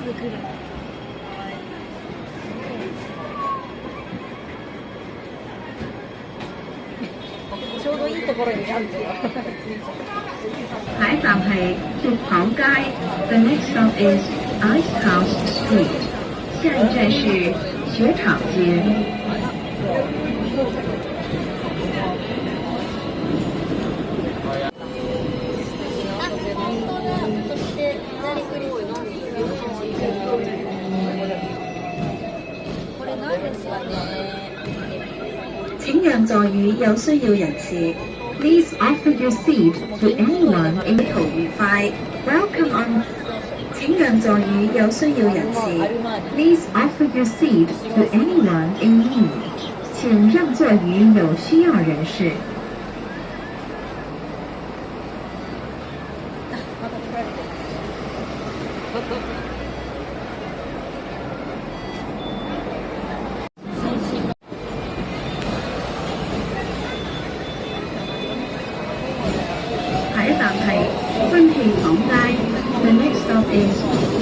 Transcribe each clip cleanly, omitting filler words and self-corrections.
ぐ来る。ちょうどいいところにあるんだよ。下一站係雪廠街 ，The next stop is Ice House Street。下一站是雪場街。請讓座與有需要人士。Please offer your seat to anyone in 途愉快。Welcome on。請讓座與有需要人士。Please offer your seat to anyone in need。請讓座與有需要人士。下一站係軍器廠街 ，The next stop is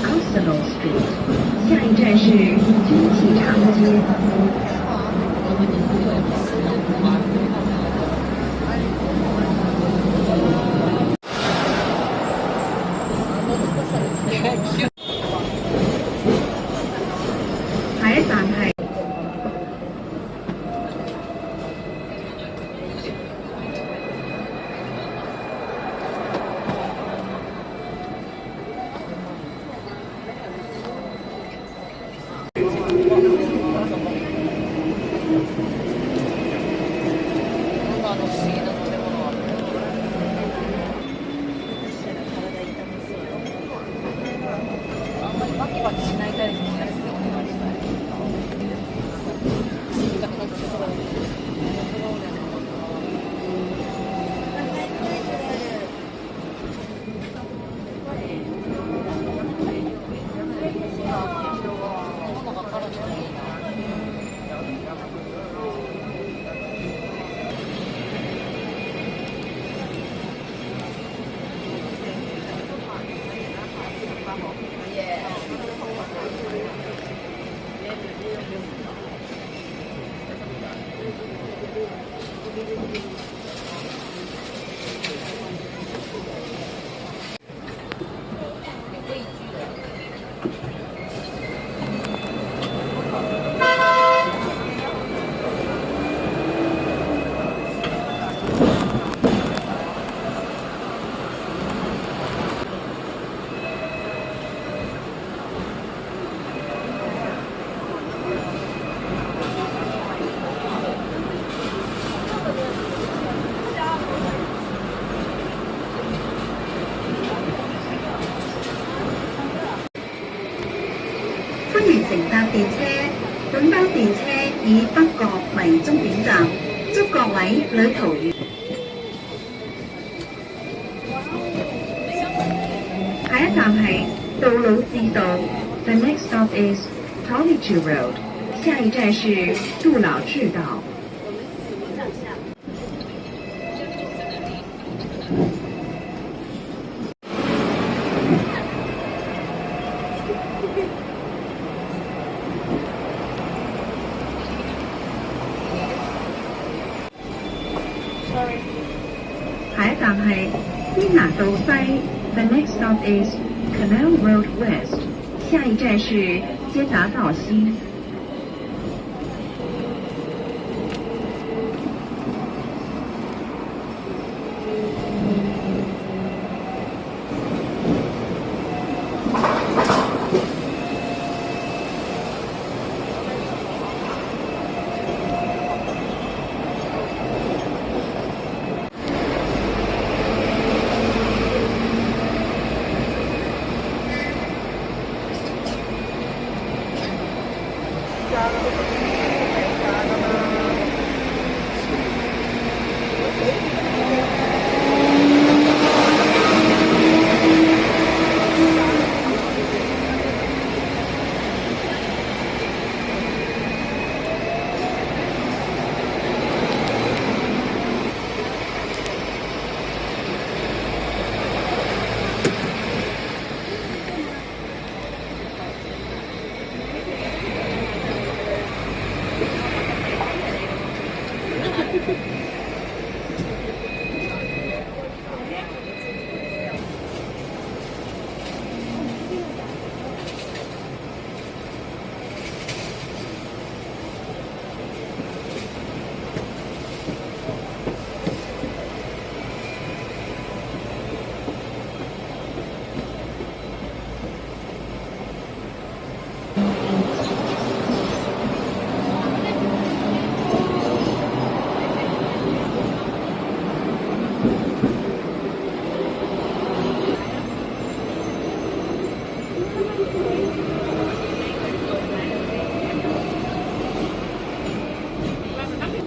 Arsenal Street。下一站是軍器廠街。下一站係。歡迎乘搭電車，本班電車以北角為終點站，祝各位旅途愉快。下一站係杜魯治道 ，The next stop is Tollichee Road。下一站是杜老治道。下一站係堅拿道西 ，The next stop is Canal Road West。下一站是接達道西。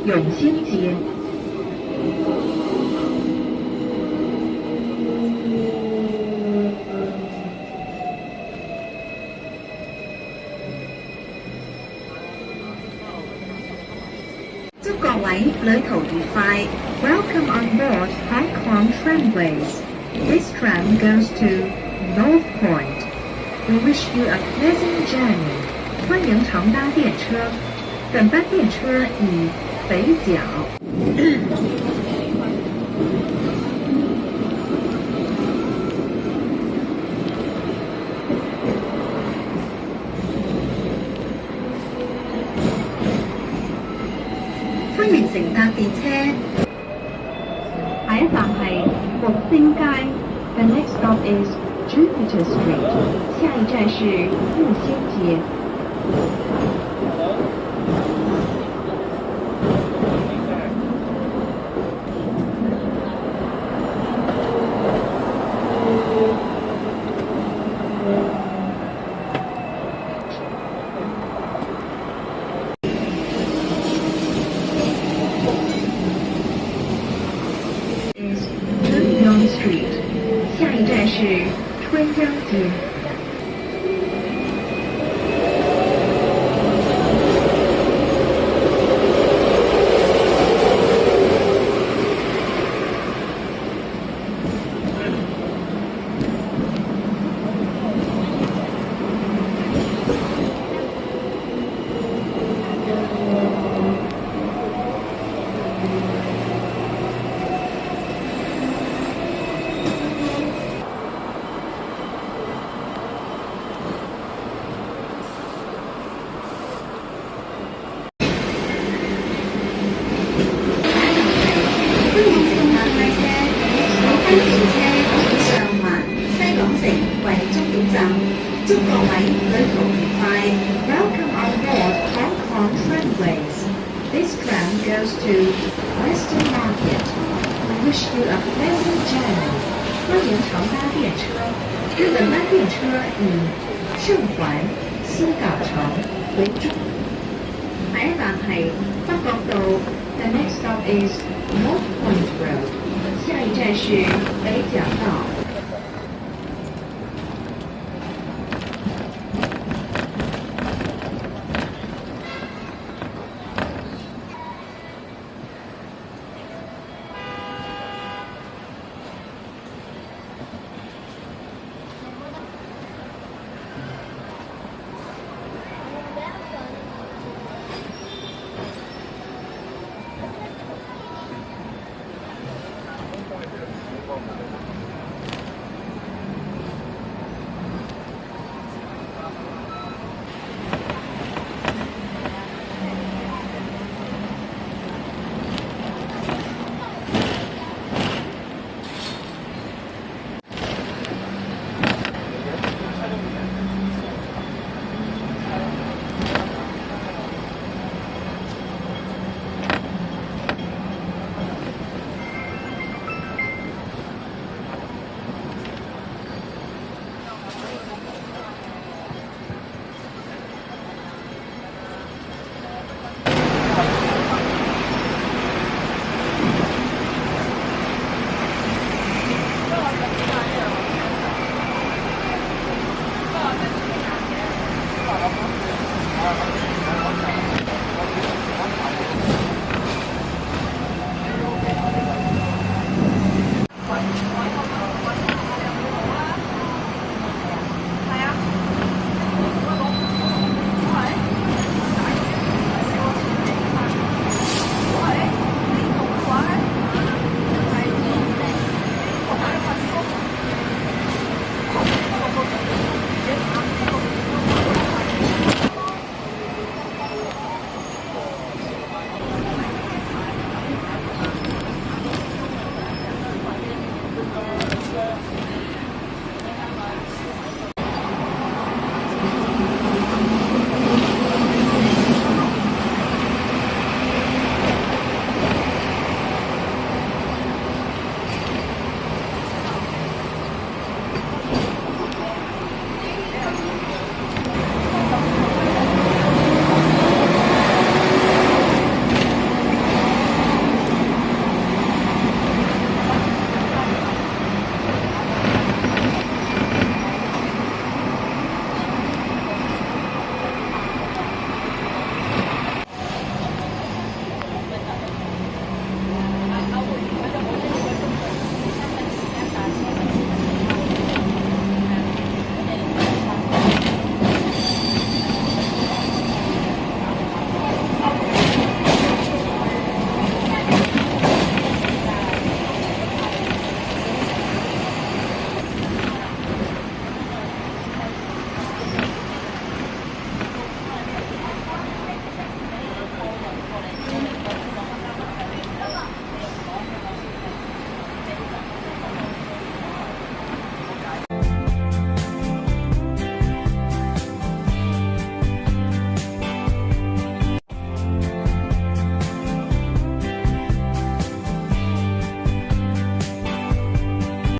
永兴街。祝各位旅途愉快。Welcome on board Hong Kong Tramways. This tram goes to North Point. We wish you a pleasant journey. 欢迎乘搭电车。本班电车以北角。歡迎乘搭電車。下一站係木星街。The next stop is Jupiter Street. 下一站是木星街。Street， 下一站是春秧街。祝各位旅途愉快。Welcome on board Hong Kong Tramways. This tram goes to Western Market. We wish you a pleasant journey. 歡迎乘搭電車。本班電車以上環、西港城為主。下一站係北角道。The next stop is North Point Road. 下一站是北角道。